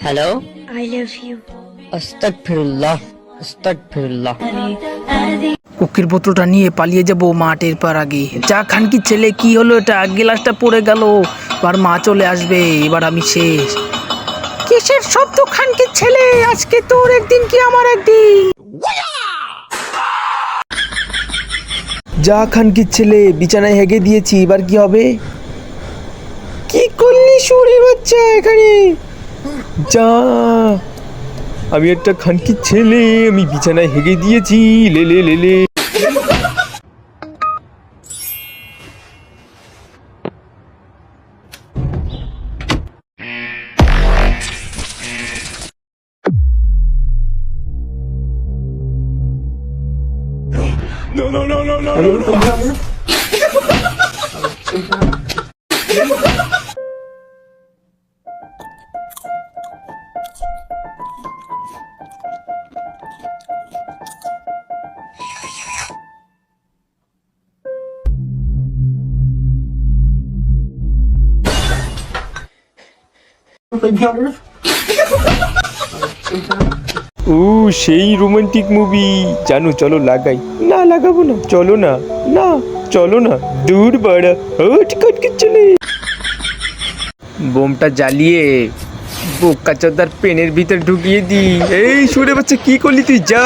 Hello, I love you. আস্তাগফিরুল্লাহ আস্তাগফিরুল্লাহ। কোকের বোতলটা নিয়ে পালিয়ে যাব মা টের পাওয়ার আগে। যা খানকির ছেলে, কি হলো এটা? গ্লাসটা পড়ে গেল, এবার মা চলে আসবে, এবার আমি শেষ। কিসের শব্দ খানকির ছেলে? আজকে তোর একদিন কি আমার একদিন। যা খানকির ছেলে, বিছানায় হেগে দিয়েছি, এবার কি হবে? কি করলি শুয়োরের বাচ্চা এখানে? যা, আমি একটা খানকির ছেলে, আমি বিছানায় হেগে দিয়েছি, লেলে লেলে। ও সেই রোমান্টিক মুভি, জানো? চলো লাগাই। না লাগাবো না, চলো না। না চলো না, দূর বাড়া, হট খটকে চলে। বোমটা জ্বালিয়ে বোকা চোদার পেনের ভিতর ঢুকিয়ে দি। এই শুনে বাচ্চা, কি করলি তুই? যা।